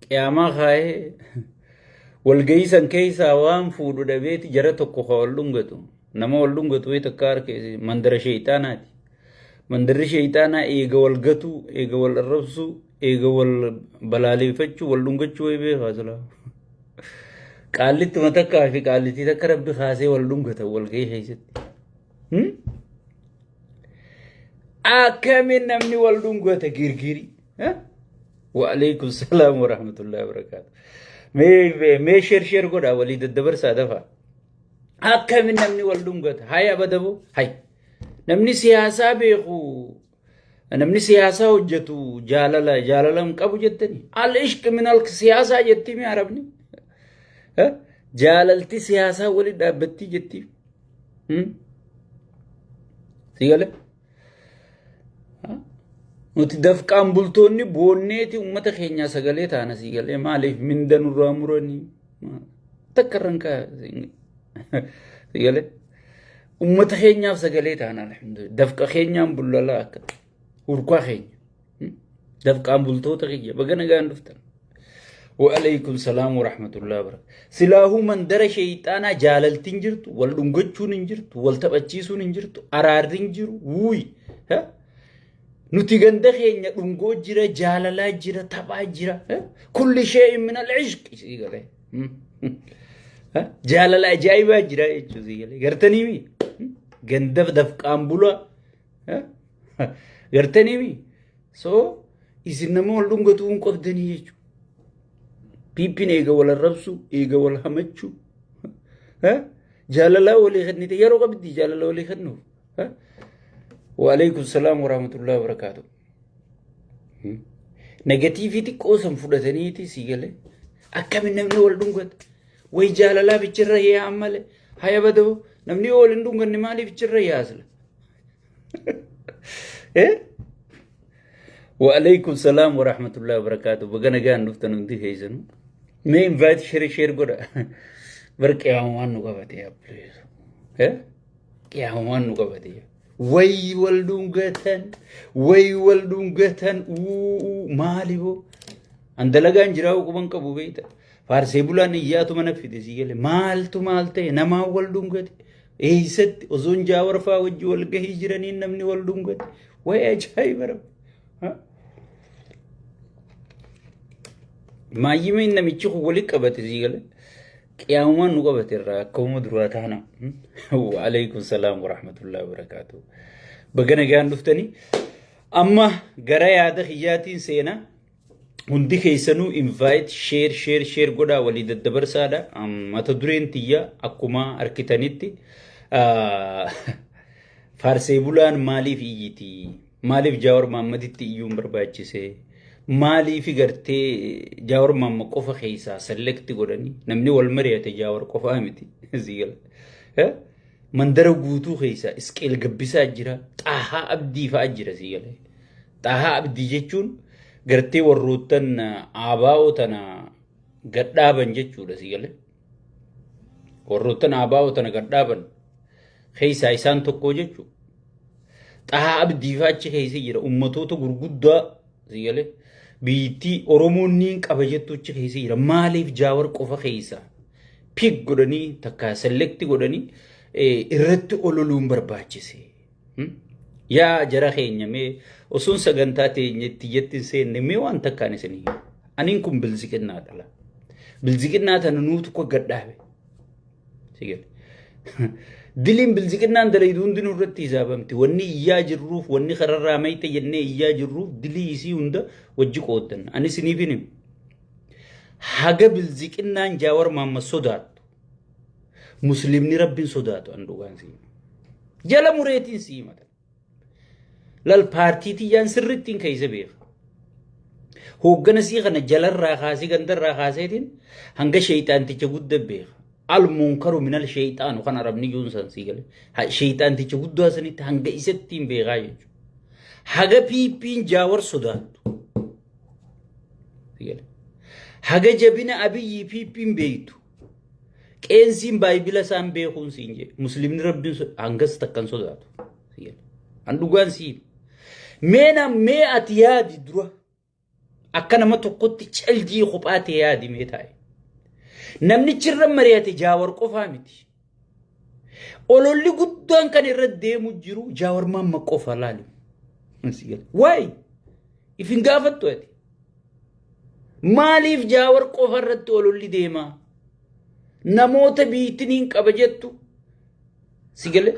qiyaamaa kaa'ee walga'iisan keessaa waan fuudhu dhabeeti jara tokko ka wal dhungatu nama wal dhungatu wayita akka harkeesse mandara sheeyxaanaati. Mandarri sheeyxaanaa eega wal gatu eega wal arrabsu eega wal balaaleffachuu wal dhungachuu way beekaa sila. Qaallitti matakkaa fi qaallitii takka rabbi kaasee wal dhungata walga'ii keessatti. Akkamiin namni wal dhungata girgiri. وعليكم السلام ورحمة الله وبركاته. مي شير قدا وليد الدبر سادفا. هكا من نمني والدنقت هاي أبدبو هاي نمني سياسة بيخو نمني سياسة وجتو جاللا مكابو جتني العشق من السياسة جتي مي عربني جاللتي سياسة ولد أبتي جتي سيقال nuti dafqaan bultoonni boonneeti ummata keenya sagalee taana sigalee maaliif mindan irraa muranii takkarran ka sigalee ummata keenyaaf sagalee taana alhamdulillah dafqa keenyaan bullala akka urqaa keenya dafqaan bultoota keenya bagana gaan duftan wa alaykum salaam wa rahmatullahi wa barakatuh silahu man dara shaytaana jaalaltin jirtu wal dhungachuun jirtu wal taphachiisuun jirtu araarrin jiru wuy nuti ganda keenya dhungoo jira jaalalaa jira taphaa jira kulli shay'in min al-ishq sigale jaalala ajaa'ibaa jira jechuudha sigale gartanii mi ganda dafqaan bula gartanii mi so isin nama wal dhungatu hin qabdanii jechuudha piipin eega wal arrabsu eega wal hamachu jaalala walii kennite yeroo qabdi jaalala walii kennuuf وعليكم السلام ورحمة الله وبركاته. نيجاتيفيتي قوسم فلتنيتي سيجله. أكمل نمني والدونغت. ويجعل الله بيشرة يا عمله. هيا بدو نمني والدونغت نمالي بيشرة يا أصل. إيه؟ وعليكم السلام ورحمة الله وبركاته. بقنا جان نفتن ندي هيزن. ما invite شير قرا. برك يا همان نقابتي يا بليز. إيه؟ يا همان نقابتي. وي والدونغتن ماليبو عند لغان جراو كبن كبو بيتا فارسي بولان إياتو منفيد سيجالي مالتي نما والدونغت إيست أزون جاور فا وجو والغي جرانين نمني والدونغت وي أجاي برب ما يمين نميچو ولك أبت سيجالي قيامان نقبت الرا كوم درواتانا وعليكم السلام ورحمة الله وبركاته بغنا جان دفتني أما غرا ياد خياتين سينا هندي خيسنو invite share قدا وليد الدبر سادا ما تدرين تيا أكما أركتانيتي فارسي بولان مالي في يتي مالي في جاور محمد تي يوم برباچي سي مالي في غرتي جاور ماما قفا خيسا سلكت غدني نمني والمريا تجاور قفا امتي زيل مندر غوتو خيسا اسكيل غبيسا جرا طاها ابدي فاجرا زيل طاها ابدي جچون غرتي وروتن اباو تنا غدابن جچو زيل وروتن اباو تنا غدابن خيسا ايسان توكو جچو طاها ابدي فاچ خيسي جرا امتو تو غرغدا زيل بيتي أورومونين كابجتو تشيسيرا ماليف جاور كوفا خيسا بيك غدني تكا سلكتي غدني إرت أولولوم برباچسي يا جراخين مي أسون سغنتاتي نتيجتي سي نمي وان تكاني سني أنينكم بلزيكنا تلا بلزيكنا تنوت كو غدابي سيجل دلين بلزيكنا دريدون دينو رتي زابمتي وني إياج الروف وني خرر راميت يني إياج الروف دلي يسي هندا وجهك أودن أنا سنيفينم حاجة بلزيكنا جاور ماما صدات مسلم نربين صدات عندو غانسي جلا مريتين سي مثلا للبارتي تيان سرتين كيسه بيخ هو جنسي خنا جلا الراخاسي غندر راخاسيتين هنگا شيطان تيجود بيخ المنكر من الشيطان وكان ربني يونسان سيقال الشيطان تيجي قدوا سنيت هنگا إستين بيغايج حاجة بين جاور صدات سيقال حاجة جبنا أبي بين بيتو كأنسين بايبلا سام بيخون سينجي مسلمين ربين هنگا ستكن صدات سيقال عندو غان سيب مينا مي أتيادي دروا akkana ma tokkotti caljii kophaatee yaadimee taa'e. Namni chirra mari'ate Jaawar qofaa miti. Ololli guddaan kan irra deemu jiru Jaawar Mamma qofa laali. Waay ifin gaafattu ati. Maaliif Jaawar qofa irratti ololli deema? Namoota biitiniin qaba jettu sigale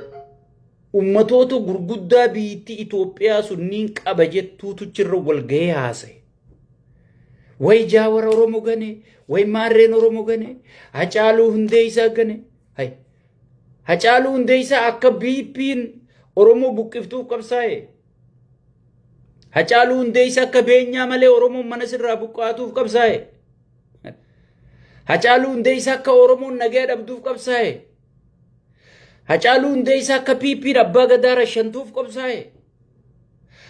ummatoota gurguddaa biitti Itoophiyaa sunniin qaba jettuutu chirra wal gahee haasa'e. Way Jaawar Oromoo gane, way Maarreen Oromoo gane, Hacaaluu Hundeessaa gane. Hay Hacaaluu Hundeessaa akka BP'n Oromoo buqqiftuuf qabsaa'e. Hacaaluu Hundeessaa akka beenyaa malee Oromoon mana sirraa buqqaatuuf qabsaa'e. Hacaaluu Hundeessaa akka Oromoon nagaa dhabduuf qabsaa'e. Hacaaluu Hundeessaa akka BP'n abbaa gadaa rashantuuf qabsaa'e.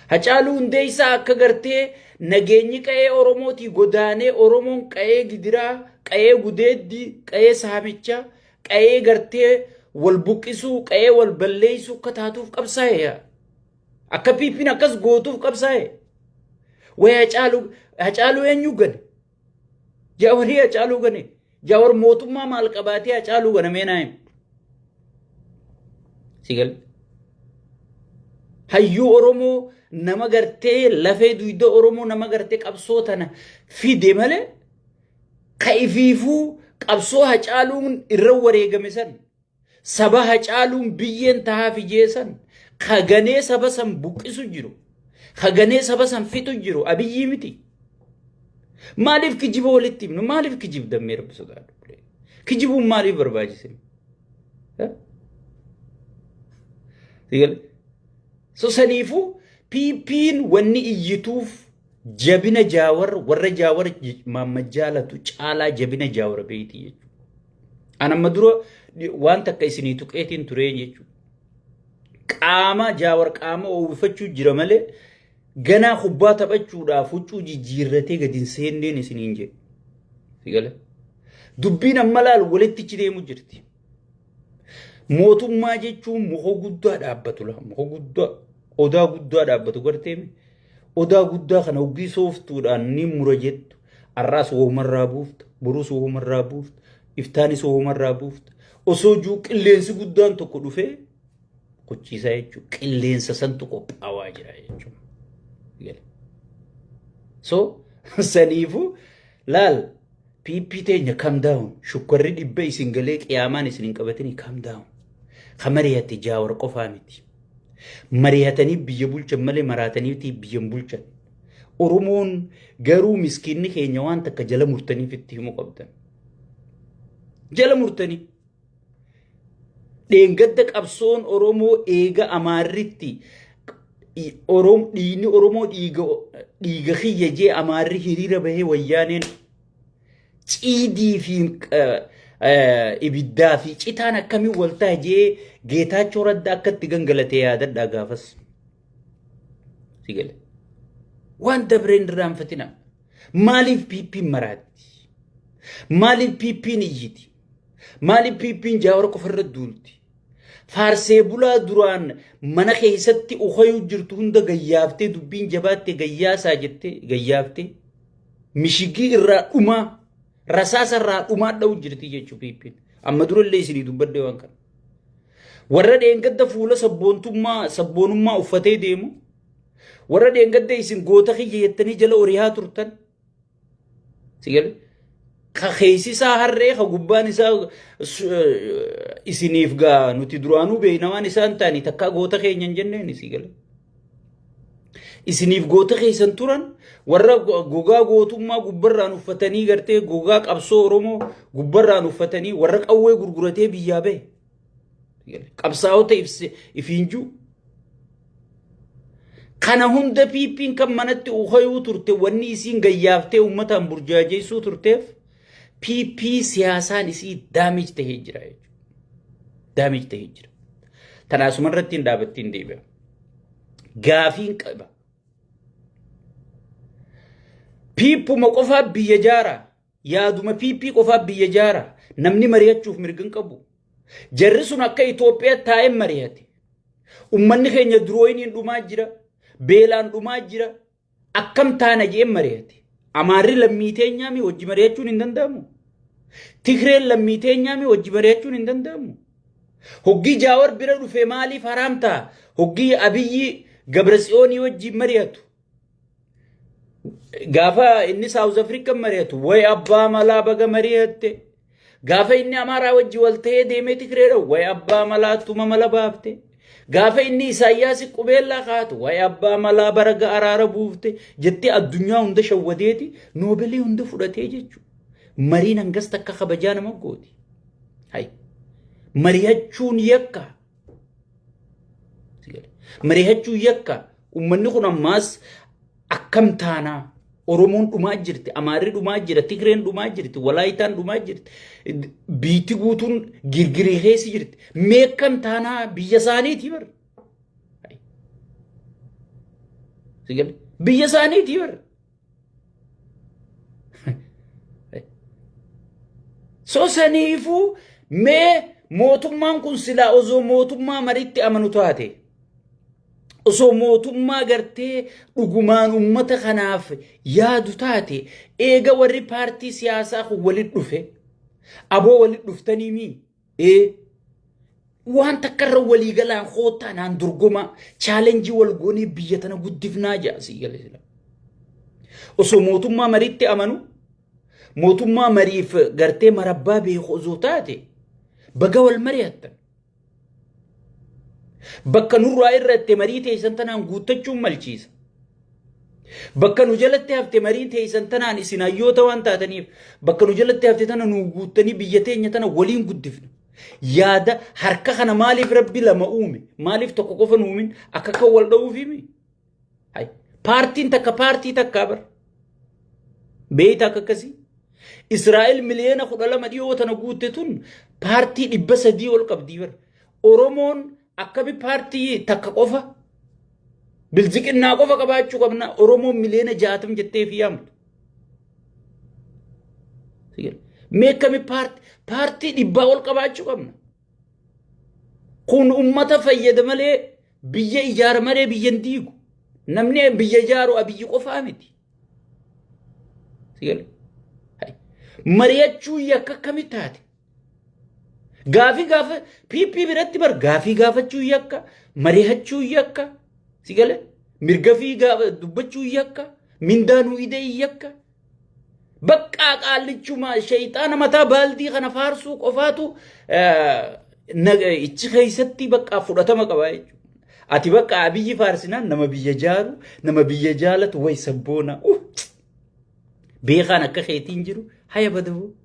Hacaaluu Hundeessaa akka gartee nageenyi qa'ee Oromootii godaanee Oromoon qa'ee gidiraa, qa'ee gudeeddii, qa'ee saamichaa, qa'ee gartee wal buqqisuu, qa'ee wal balleessuu akka taatuuf qabsaa'e. Akka BP'n akkas gootuuf qabsaa'e. Way Hacaaluu eenyu gane? Jaawarii Hacaaluu gane. Jaawar mootummaa maal qabaatee Hacaaluu gane meenaayim. Sigal. Hayyuu Oromoo nama gartee lafee duyda Oromoo nama gartee qabsoo tana fide malee kaifiifuu qabsoo Hacaaluun irra wareegame san saba Hacaaluun biyyeen tahaa fijeessan kaganee saba san buqqisu jiru kaganee saba san fixu jiru Abiyyi miti. Maaliif kijiba walitti himnu? Maaliif kijib dammee rabbi sodaadhu? Kijibuun maaliif barbaachise? So saniifuu PP'n wanni iyyituuf jabina Jaawar warra Jaawar Maammed jaalatu caalaa jabina Jaawar beeyti jechuudha. Anamma dura waan takka isinii tuqeetiin tureen jechuudha. Qaama Jaawar qaama oowwifachuu jira malee ganaa kubbaa taphachuudhaaf huccuu jijjiirratee gadi hin seenneen isiniin jedhe. Sigale. Dubbiin amma laal walitti deemu jirti. Mootummaa jechuun muka guddaa dhaabbatu laha. Muka guddaa odaa guddaa dhaabbatu garteemi. Odaa guddaa kana hoggii sooftuudhaan ni mura jettu. Arraas wohumarraa buufta. Boruus wohumarraa buufta. Iftaanis wohumarraa buufta. Osoo juu qilleensi guddaan tokko dhufee qochiisaa jechuudha. Qilleensa santu qophaawaa jira jechuudha. So saniifu laal PP teenya calm down. Shukkarri dhibba isin galee qiyaamaan isin hin qabatini calm down. Kamariyatti Jaawar qofaa miti. Mariyatanii biyya bulchan malee maraataniiti biyyan bulchan. Oromoon garuu miskiinni keenya waan takka jala murtaniif itti himu qabdan. Jala murtanii. Dheengadda qabsoon Oromoo eega Amaarritti dhiini Oromoo dhiiga kiyya jee Amaarri hiriira bahee wayyaaneen ciidii fi ibiddaa fi citaan akkamiin waltaa jee Geetaachoo Raddaa akkatti gangalatee yaadadhaa gaafas. Sigale. Waan dabreen irraanfatina. Maaliif PP'n maraatti? Maaliif PP'n iyyiti? Maaliif PP'n Jaawar qofarra duulti? Faarsee bulaa duraan mana keessatti ukhayuu jirtu hunda gayyaaftee dubbiin jabaatte gayyaasaa jettee gayyaaftee mishigii irraa dhumaa rasaasa irraa dhumaa dha'u jirti jechuu PP'n. Amma durallee isinii dubbadde waan kana. Warra dheengadda fuula sabboonummaa uffatee deemu. Warra dheengadda isin goota kiyya jettanii jala oriyaa turtan. Sigale. Ka keessisaa harree ka gubbaan isaa isiniif gaa nuti duraanuu beeynamaan isaan ta'anii takkaa goota keenya hin jenneen sigale. Isiniif goota keessan turan warra gogaa gootummaa gubbarraan uffatanii gartee gogaa qabsoo Oromoo gubbarraan uffatanii warra qawwee gurguratee biyyaa bahe. Qabsaa'ota ifiinjuu. Kana hunda PP'n kan manatti ukhayuu turte wanni isiin gayyaaftee uummataan burjaajeessuu turteef PP siyaasaan isii daamij tahee jira jechuudha. Daamij tahee jira. Tanaasuma irratti hin dhaabattiin deebi'a. Gaafiin qaba. PP'uma qofaa biyya jaara. Yaaduma PP qofaa biyya jaara. Namni mari'achuuf mirgan qabu. Jarri sun akka Itoophiyaa taa'ee mari'ate. Uummanni keenya durooyiniin dhumaa jira. Beelaan dhumaa jira. Akkam taana jee mari'ate. Amaarri lammii teenyaami wajji mari'achuun hin danda'amu. Tigreen lammii teenyaami wajji mari'achuun hin danda'amu. Hoggii Jaawar bira dhufee maaliif haraam ta'a? Hoggii Abiyyi Gabrasiyoonii wajji mari'atu. Gaafa inni South Africa mari'atu way abbaa malaa baga mari'atte. Gaafa inni Amaaraa wajji wal ta'ee deemee Tigreedha way abbaa malaa tuma mala baafte. Gaafa inni Isaayyaas qubeellaa kaatu way abbaa malaa baraga araara buufte jettee addunyaa hunda shawwadeeti noobeelii hunda fudhatee jechuudha. Mariin hangas takka kabajaa nama gooti. Hay. Mari'achuun yakka. Mari'achuun yakka. Uummanni kun ammaas akkam taanaa Oromoon dhumaa jirti, Amaarri dhumaa jira, Tigreen dhumaa jirti, Walaayitaan dhumaa jirti. Biitti guutuun girgirii keessa jirti. Meekkam taanaa biyya isaaniitii bar. Biyya isaaniitii bar. So saniifuu mee mootummaan kun silaa osoo mootummaa maritti amanu taate. Osoo mootummaa gartee dhugumaan uummata kanaaf yaadu taate eega warri paartii siyaasaa kun walitti dhufe aboo walitti dhuftanii mii waan takkarra walii galaan hootaanaan dorgoma chaalenjii wal goonee biyya tana guddifnaa jaasii galee. Osoo mootummaa maritti amanu mootummaa mariif gartee marabbaa beeku osoo taate baga wal mari'attan. Bakka nurraa irratti marii teessan tanaan guuttachuun malchiisa. Bakka nu jalatti hafte marii teessan tanaan isin hayyoota waan taataniif bakka nu jalatti hafte tana nu guuttanii biyya teenya tana waliin guddifna. Yaada harka kana maaliif rabbi lama uume? Maaliif tokko qofa nu uumin akka kan wal dha'uuf himi? Hay. Paartiin takka paartii takkaa bar. Beeyta akka akkasii. Israa'el miliyoona 12 dhiyoo tana guutte tun paartii 300 ol qabdii bar. Oromoon akkami paartii takka qofa bilziqinnaa qofa qabaachuu qabna Oromoon miliyoona 60 jettee fi yaamtu. Mee akkami paartii 100 ol qabaachuu qabna. Kun ummata fayyada malee biyya ijaara malee biyya hin diigu. Namni biyya ijaaru abiyyi qofaa miti. Mari'achuu yakka akkami taate? Gaafi piipii biratti bar gaafi gaafachuu yakka mari'achuu yakka sigale mirga fi dubbachuu yakka mindaanuu idee yakka bakka qaallichuma shayxaana mataa baaldii kana faarsuu qofaatu ichi keessatti bakka fudhatama qaba jechuudha. Ati bakka abiyyi faarsinaan nama biyya jaaru nama biyya jaalatu way sabboona beekaan akka keetiin jiru haya badabu.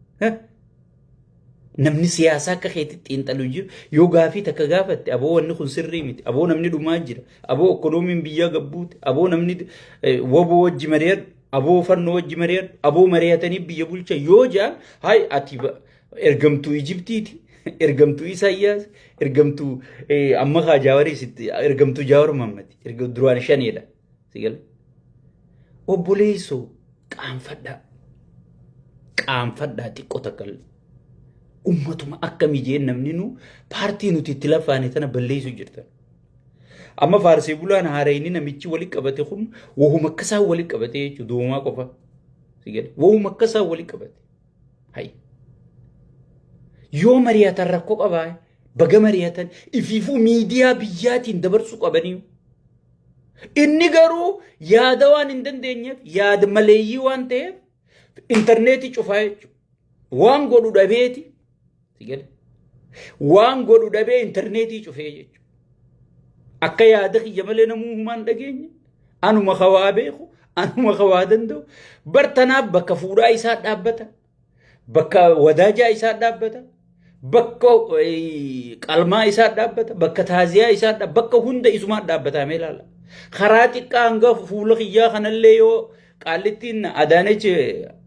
Namni siyaasaa akka keetitti xiinxalu jiru yoo gaafii takka gaafatte aboo wanni kun sirrii miti aboo namni dhumaa jira aboo ekonomiin biyyaa gabbuute aboo namni waboo wajji mari'adhu aboo fannoo wajji mari'adhu aboo mari'atanii biyya bulcha yoo jaan hay ati ergamtuu Ijiptiiti ergamtuu Isaayyaas ergamtuu amma kaa Jaawariisitti ergamtuu Jaawar Mahammadi duraan shaneedha sigale obboleessoo qaanfadhaa xiqqoo takkalle. Ummatuma akkamii jeen namni nu paartii nuti itti lafaane tana balleessu jirtan. Amma faarsee bulaan haarayni namichi walitti qabate kun wahuma akkasaa walitti qabate jechuudha doomaa qofa. Sigale wahuma akkasaa walitti qabate. Hay. Yoo mari'atan rakkoo qabaa baga mari'atan ifiifuu miidiyaa biyyaatiin dabarsuu qabanii. Inni garuu yaada waan hin dandeenyeef yaada maleeyyii waan ta'eef intarneetii cufaa jechuudha. Waan godhu dhabeeti. Waan godhu dhabee intarneetii cufee jechuudha. Akka yaada kiyya malee namuu humaan dhageenye anuma kawaa beeku anuma kawaa danda'u bartanaaf bakka fuudhaa isaa dhaabbata bakka wadaajaa isaa dhaabbata bakka qalmaa isaa dhaabbata bakka taaziyaa isaa dhaabbata bakka hunda isumaan dhaabbatamee ilaala. Karaa xiqqaa hanga fuula kiyyaa kanallee yoo qaallittiin Adaanechi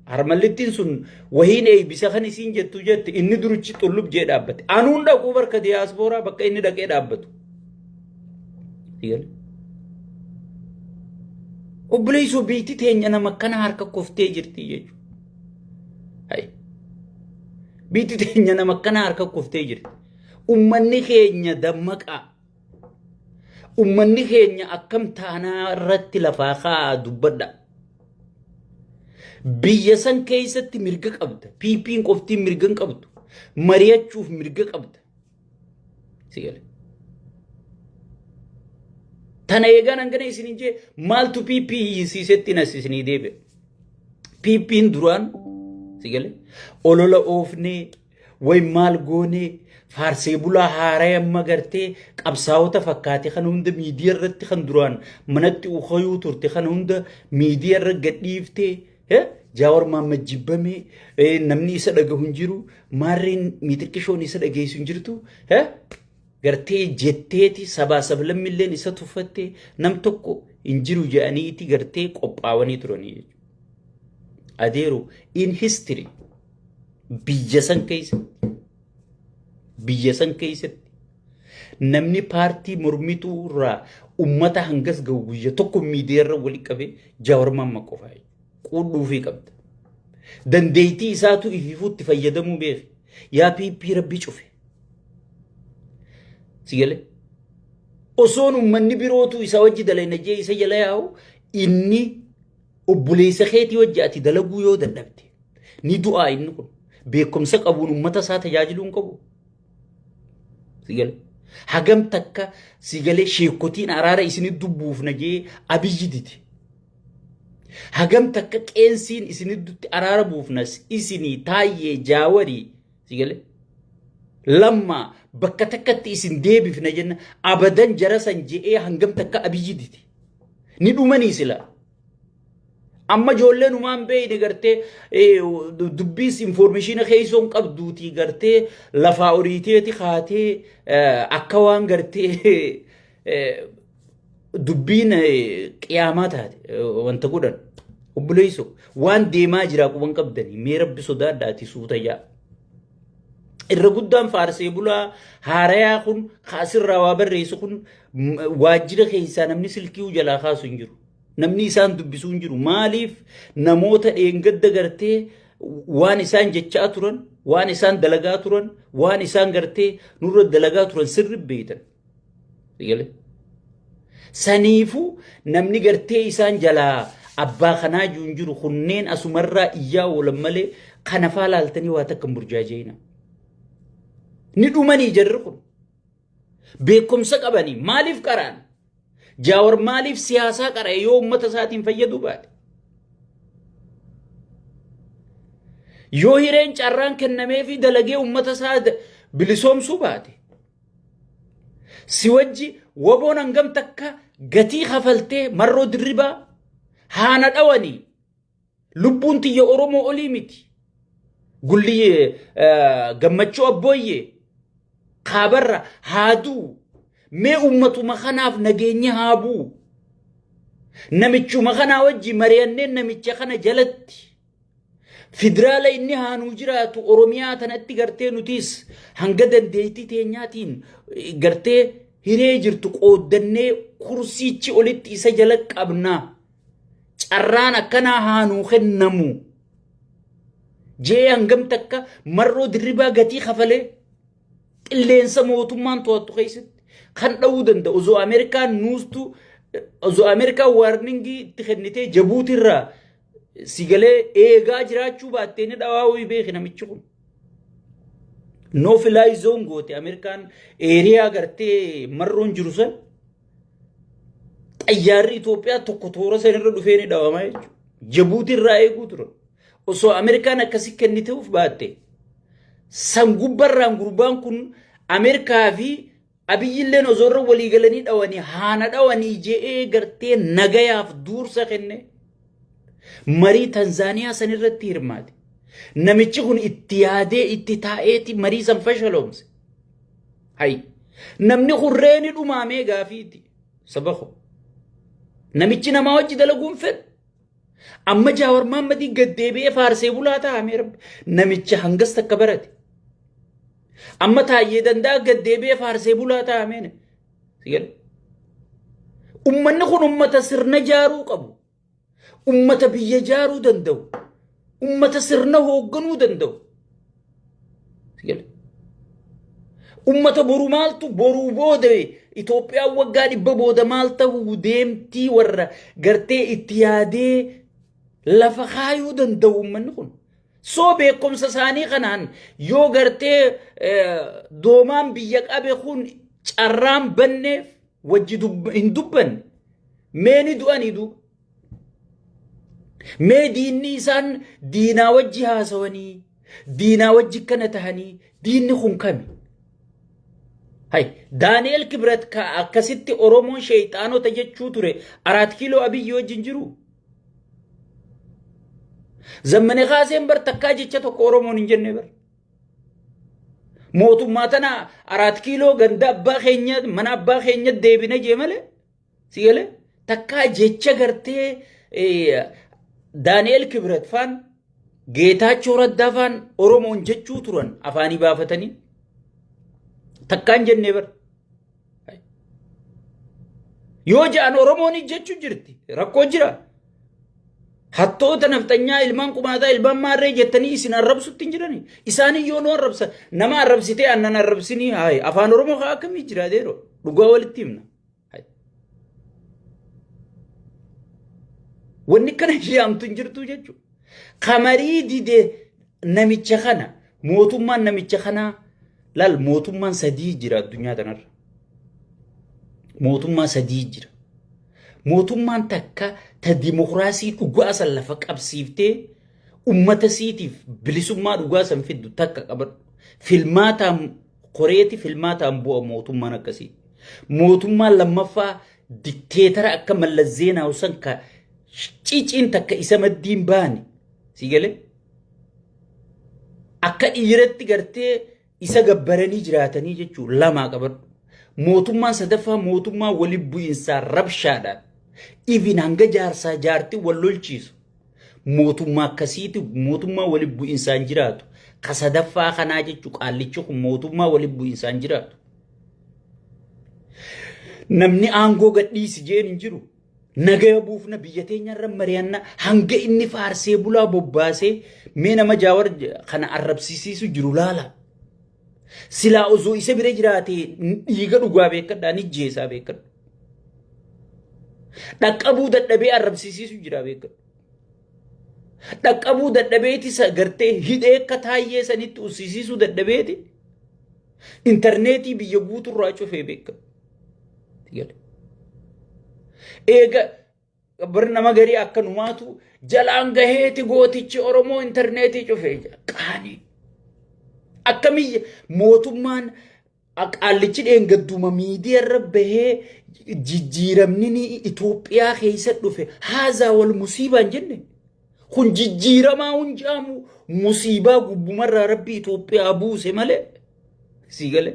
harmallittiin sun wahiin eebbisa kan isiin jettu jette inni durichi xullub jee dhaabbate anuun dhaquu barka diyaaspooraa bakka inni dhaqee dhaabbatu. Obboleessoo biitti teenya nama akkana harka koftee jirti jechuudha. Biitti teenya nama akkana harka koftee jirti. Ummanni keenya dammaqaa. Ummanni keenya akkam taanaa irratti lafaa kaa dubbadha. biyyasan keessatti mirga qabda PP'n qoftiin mirgan qabdu mari'achuuf mirga qabda sigale tana eegan hangana isin je maaltu PP hiisisetti nas isin deebe PP'n duraan sigale olola oofne way maal goone faarsee bulaa haaraa amma gartee qabsaa'ota fakkaate kan hunda miidiyaa irratti kan duraan manatti ukhayuu turte kan hunda miidiyaa irra gadhiifte Jawar Mohammed jibbame namni isa dhagahu hin jiru maarreen miitirkishoon isa dhageessu hin jirtu gartee jetteeti sabaa sablammilleen isa tuffatte nam tokko hin jiru jedhaniiti gartee qophaawanii turanii jechuudha. Adeero in history biyya san keessatti namni paartii mormituu irraa ummata hangas gahu guyya tokko miidiyaa irra wali qabee Jawar Mohammed qofaa quudhuu fi qabda. Dandeettii isaatu ififuutti fayyadamuu beeki. Yaa PP rabbi cufe. Sigale. Osoon ummanni birootu isa wajji dalayna isa jala yaa'u inni obboleessa keetii wajji ati dalaguu yoo dadhabde ni du'aa inni kun beekumsa qabuun ummata isaa tajaajiluu hin qabu. Sigale. Hagam takka sigale sheekotiin araara isinit dubbuuf najee abiyyi diti. Hagam takka qeensiin isinitti araara buufnas isinii taayee jaawarii sigale lamma bakka takkatti isin deebifna jenna abadan jarasan je'ee hangam takka abiyyi diti ni dhumanii sila amma ijoolleen umaan beeyne gartee dubbiis informationa keessoon qabduutii gartee lafaa oriiteeti kaatee akka waan gartee dubbiin qiyaamaa taate wanta godhan obboleeyso waan deemaa jira quban qabdanii mee rabbi sodaadhaati suuta yaa irra guddaan faarsee bulaa haarayaa kun kaasirraa waa barreessu kun waajjira keessaa namni silkii jalaa kaasu hin jiru namni isaan dubbisuu hin jiru maaliif namoota dheengadda gartee waan isaan jechaa turan waan isaan dalagaa turan waan isaan gartee nurra dalagaa turan sirri beeytan sigale saniifu namni gartee isaan jalaa abbaa kanaa jiru kunneen asumarraa iyyaa oolan malee kana faalaaltanii waa takka burjaajeena ni dhumanii jarri kun beekumsa qabanii maaliif qaraan Jawar maaliif siyaasaa qara'e yoo ummata isaatiin fayyadu baate yoo hireen carraan kennamee fi dalagee ummata isaa bilisoomsuu baate si wajji waboon hangam takka gatii kafaltee marroo dirribaa haana dhawanii lubbuun tiyya Oromoo olii miti gulli gammachuu abbooyyee kaabarra haaduu mee ummatuma kanaaf nageenya haabuu namichuma kanaa wajji mari'anneen namicha kana jalatti federaala inni haanuu jiraatu Oromiyaa tanatti gartee nutis hanga dandeettii teenyaatiin gartee hiree jirtu qooddannee kursiichi olitti isa jala qabnaa carraan akkanaa haanuu kennamu jee hangam takka marroo dirribaa gatii kafalee qilleensa mootummaan to'attu keessatti kan dha'uu danda'u osoo Ameerikaan nuustu osoo Ameerikaan waarningii itti kennitee Jabuutirraa sigalee eegaa jiraachuu baattee ni dhawaawii beeki namichi kun no fly zone goote Ameerikaan eeriyaa gartee marroon jiru san xayyaarri Itoophiyaa tokko toora sanirra dhufee ni dhawamaa jechuudha Jabuutirraa eeguu ture osoo Ameerikaan akkasi kenniteef baatte san gubbarraan gurbaan kun Ameerikaa fi abiyyilleen ozoorra walii galanii dhawanii haana dhawanii je'ee gartee nagayaaf duursa kenne marii Tanzaaniyaa sanirratti hirmaate namichi kun itti yaadee itti taa'eeti marii san fashaloomse hay namni kurreeni dhumaamee gaafiiti sabaqo namichi namaa wajji dalaguun fedhu amma Jawar Mohammed gaddeebi'ee faarsee bulaa taa'amee rabbi namicha hangas takka barate amma taayee danda'a gaddeebi'ee faarsee bulaa taa'ameen sigale ummanni kun ummata sirna jaaruu qabu ummata biyya jaaruu danda'u ummata sirna hoogganuu danda'u sigale ummata boru maaltu boruu booda Itoophiyaa waggaa 100 booda maal ta'uu deemtii warra gartee itti yaadee لفخايو دندو منكم سو بيكم سساني خنان يو غرتي دومان بيك أبي خون شرام بنف وجدو هندوبن ميني دو أني دو مي دين نيسان دينا وجهها سواني دينا وجه كانتهني دين خون كامي هاي دانيال كبرت كاسيتي أورومون شيطانو تجتشو توري 4 كيلو أبي يو جنجرو زمن خاسين بر تكاجي چتو أورومون انجنة بر موتو ماتنا 4 كيلو غندا أبا خينيا من أبا خينيا ديبنا جيمالي سيالي تكاجي چغرتي دانيال كبرت فان جيتا چورت دافان أورومون جتشو تورن أفاني بافتني تكان جنة بر يوجا أن أوروموني جتشو جرتي ركو جرا حتى تنفتنيا إلمان كمادا إلمان ماري جتني إسنا الرب ستنجراني إساني يونو الرب نما الرب ستي أننا الرب سني هاي أفان أورومو خاكم يجرا ديرو لغا والتيمنا هاي ونكنا شيام تنجرتو جتشو خمري دي نميتش خانا موتومان نميتش خانا لال موتومان سدي جرا الدنيا تنر موتومان سدي جرا موتومان تكا تديمقراطي دغاسا لفق ابسيفتي امته سيتيف بلسما دغاسا فيدو تكا قبر فيلماتا قريتي فيلماتا بو موتومان كسي موتومان لما فا ديكتاتور اكمل الزينا وسنكا چيچين تكا اسم الدين باني سيغله اكا ايرتي غرتي isa gabbaranii jiraatanii jechuun lama qaban mootummaan sadaffaa mootummaa wali bu'insa rabshaadhaan even hanga jaarsaa jaartii wal lolchiisu mootummaa akkasiiti mootummaa wali bu'insaan jiraatu ka sadaffaa kanaa jechuun qaallichi kun mootummaa wali bu'insaan jiraatu namni aangoo gadhiisi jeen hin jiru nagaya buufna biyya teenyarra mari'anna hanga inni faarsee bulaa bobbaasee mee nama jaawar kana arrabsiisisu jiru laala sila ozo isa bire jiraate dhiiga dhugaa beekadha ni jeesaa beekadha dhaqqabuu dadhabee arrabsiisisu jira beekadha dhaqqabuu dadhabeeti gartee hidhee akka taayyee sanitti ussisiisuu dadhabeeti intarneetii biyya guuturraa cufee beekadha eega bar nama garii akka numaatu jalaan gaheeti gootichi Oromoo intarneetii cufee qaanii أكمل موتومان أقلتش إنقدوما ميديا ربه جيرمني إثيوبيا خيسة لفه هذا والمصيبة جنة خن جيرم ما ونجامو مصيبة بمرة ربي إثيوبيا أبو سمالة سيقله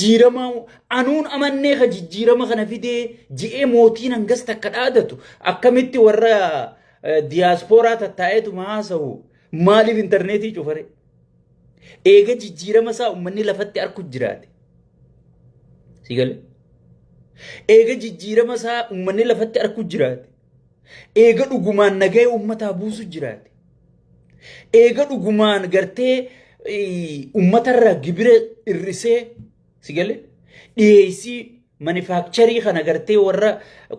جيرم ما أنون أمني خ جيرم خنا في ده جي موتين أنجز تكادته أكملتي ورا دياسبورا تتايتو ما سو مالي في إنترنتي شوفره eega jijjiirama saa ummanni lafatti arku jiraate sigale eega jijjiirama saa ummanni lafatti arku jiraate eega dhugumaan nagaya ummataa buusu jiraate eega dhugumaan gartee ummatarra gibira irrisee sigale dhiyeessii manufacturing kana gartee warra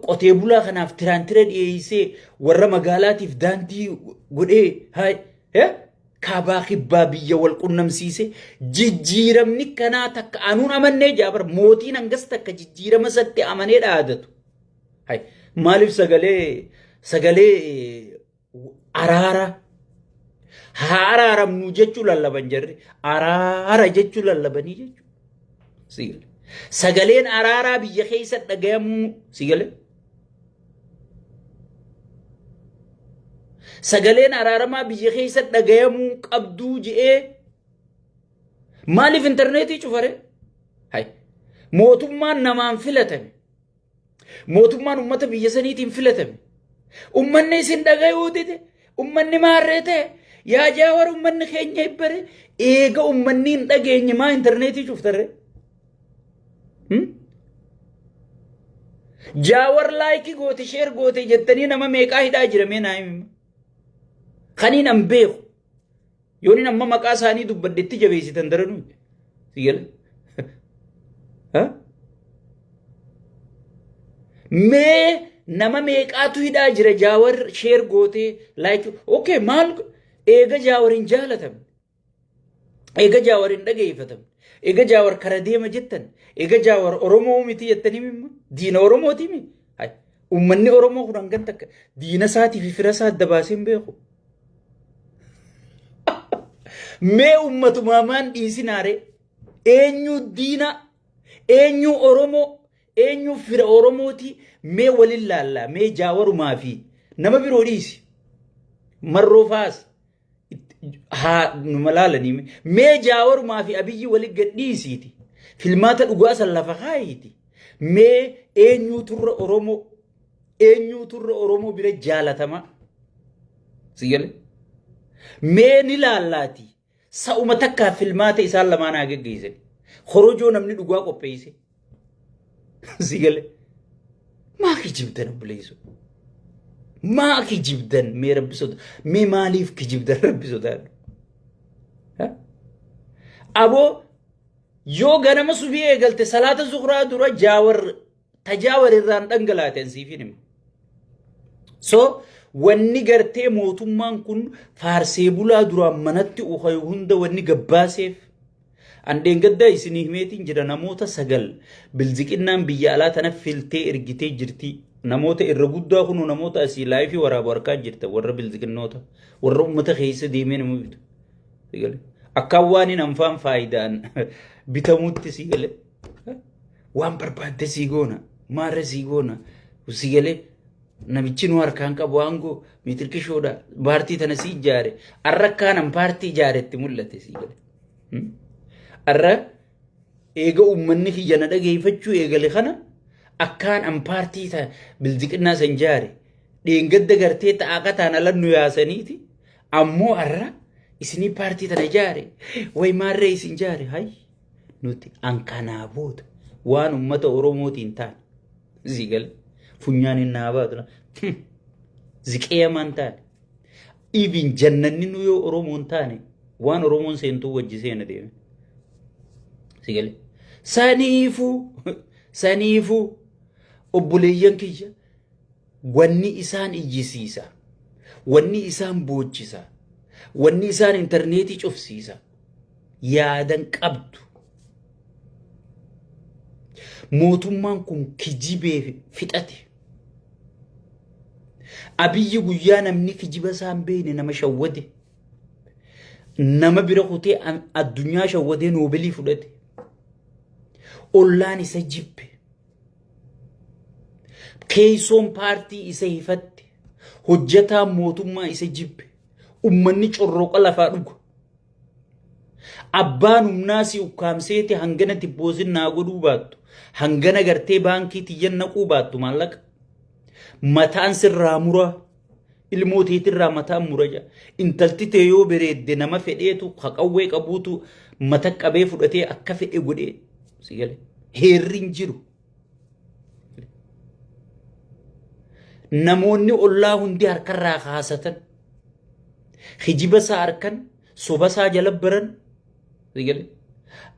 qotee bulaa kanaaf tiraantira dhiyeessee warra magaalaatiif daandii godhee hay كاباخي بابية والقنم سيسي جيجيرمني كنا تك أنون أمني جابر موتين أنجستك جيجيرم ستة أمني العادة هاي مالف سجلي أرارا هارا منوجتشو للبن جري أرارا جتشو للبني جتشو سيجل سجلين أرارا بيخيسة نجام سيجل سجلين أرارما بيجيخيسة نجامو قبضو جئ مالي في إنترنتي شوفره هاي موتومان نمان فلتم موتومان أمته بيجسنيتين فلتم أمني سندقايو ديته أمني مارته يا جاور أمني خيني بره إيجا أمني ندقيني ما إنترنتي شوفتره جاور لايكي غوتي شير غوتي جتني نما ميكا هدا جرمي نايم خانين أمبيخ يوني نما مكا ساني دبدتي جبيسي تندرنو سيال ها mee nama meeqaatu hidhaa jira jaawar sheer gootee like okay maal eega jaawarin jaalatam eega jaawarin dhageeffatam eega jaawar kara deema jettan eega jaawar oromoo miti jettanii mimma diina oromooti mi hay ummanni oromoo kun hangan takka diina isaati fi fira isaa adda baasee hin beeku mee ummatuma maan dhiisinaare eenyu diina eenyu oromoo eenyu fira oromooti mee walin laalla mee jaawarumaa fi nama biroo dhiisi marroo faas haa numa laalanii mee jaawarumaa fi abiyyi walin gadhiisiiti filmaata dhugaa san lafa kaayiti mee eenyu turra oromoo bira jaalatama sigale mee ni laallaati sa'uma takkaa filmaata isaan lamaan haa geggeessan horojoo namni dhugaa qopheesse sigale maa kijibdan obboleessu maa kijibdan mee rabbisota mee maaliif kijibdan rabbisota aboo yoo ganama subii eegalte salaata zuhraa dura tajaawar irraan dhangalaaten siifin hima so wanni gartee mootummaan kun faarsee bulaa duraan manatti uhay hunda wanni gabbaaseef andeen gaddaa isinii himeetiin jira namoota 9 bilziqinnaan biyya alaa tana filtee ergitee jirti namoota irra guddaa kunu namoota asii laayifii waraabu harkaa jirta warra bilziqinnoota warra ummata keessa deemee nama bitu sigale akkaan waan hin anfaan faayidaan bitamutti sigale waan barbaadde siigoona maarra siigoona sigale namichi nu harkaan qabu waangoo mitirkishoodha paartii tana si ijaare arrakkaanan paartii ijaaretti mul'ate sigale arra eega ummanni kiyyana dhageeffachuu eegale kana akkaan an paartii ta bilziqinnaa san jaare dheengadda gartee ta'aqataan alannu yaasaniiti ammoo arra isinii paartii tana jaare way maarree isin jaare hay nuti an kanaa booda waan ummata oromootiin taane sigale funyaan hin naabaatu ziqeeyamaan taane even jannanni nu yoo oromoon taane waan oromoon seentuu wajji seena deeme sigale saniifu obboleeyyan kiyya wanni isaan iyyisiisa wanni isaan boochisa wanni isaan interneetii cufsiisa yaadan qabdu mootummaan kun kijibee fixate abiyyi guyyaa namni kijiba isaan beene nama shawwade nama bira kutee addunyaa shawwadee noobilii fudhate ollaan isa jibbe keeysoon paartii isa hifatte hojjataa mootummaa isa jibbe ummanni corroqa lafaa dhugu abbaan humnaasii ukkaamseeti hangana tibboosin naa godhuu baattu hangana gartee baankii tiyyan naquu baattu maallaqa mataan sirraa muraa ilmootiitirraa mataan muraja intalti tee yoo bereedde nama fedheetu haqawwee qabuutu mata qabee fudhatee akka fedhe godhee sigale heerrin jiru namoonni ollaa hundi harkarraa kaasatan hijiba isaa harkan soba isaa jala baran sigale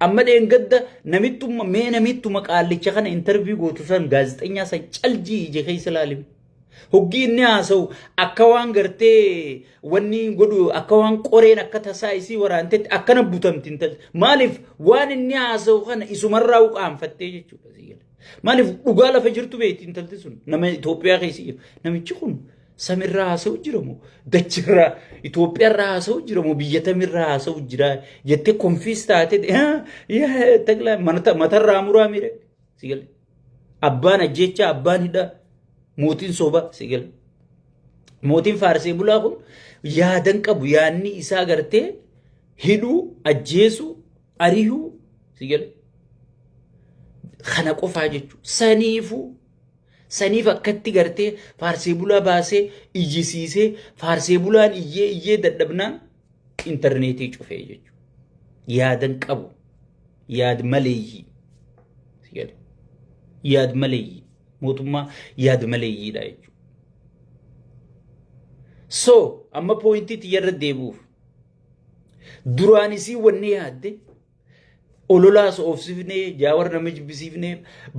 amma dheengadda namittuma qaallicha kana interview gootu san gaazexeenyaa san caljii ije keessa ilaalime hoggi inni haasa'u akka waan gartee wanni godhu akka waan qoreen akka tasaa isii waraantetti akkana butamti intalli maaliif waan inni haasa'u kana isumarraa uqaanfattee jechuudha sigale maaliif dhugaa lafa jirtu beekti intalli sun nama Itoophiyaa keessa jiru namichi kun samirraa haasa'u jiramoo dachirraa Itoophiyaarraa haasa'u jiramoo biyya tamirraa haasa'u jira jettee konfiis taate taglaa matarraa muraa mire sigale abbaan ajjecha abbaan hidhaa mootiin soba sigale mootiin faarsee bulaa kun yaadan qabu yaanni isaa gartee hidhuu ajjeesuu arihuu sigale kana qofaa jechuudha saniif akkatti gartee faarsee bulaa baasee iyyisiisee faarsee bulaan iyyee dadhabnaan interneetii cufee jechuudha yaadan qabu yaad maleeyyii sigale yaad maleeyyii mootummaa yaad maleeyyiidha jechuudha so amma pointiitti yarra deebuuf duraanisii wanni yaadde ololaas oofsifnee jaawar nama jibbisiifnee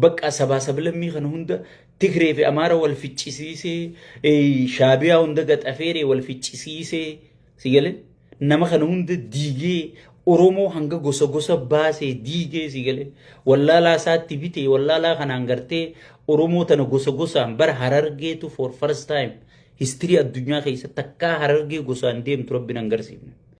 bakka sabaa sablammii kana hunda Tigree fi Amaara wal ficcisiisee Shaabiyaa hunda gaxafeeree wal ficcisiisee si galee nama kana hunda diigee Oromoo hanga gosa gosa baasee diigee si galee wallaalaa isaatti bitee wallaalaa kanaan gartee Oromoo tana gosa gosaan bara Harargeetu for first time history addunyaa keessatti takkaa Harargee gosaan deemtu Rabbiin hin agarsiifne.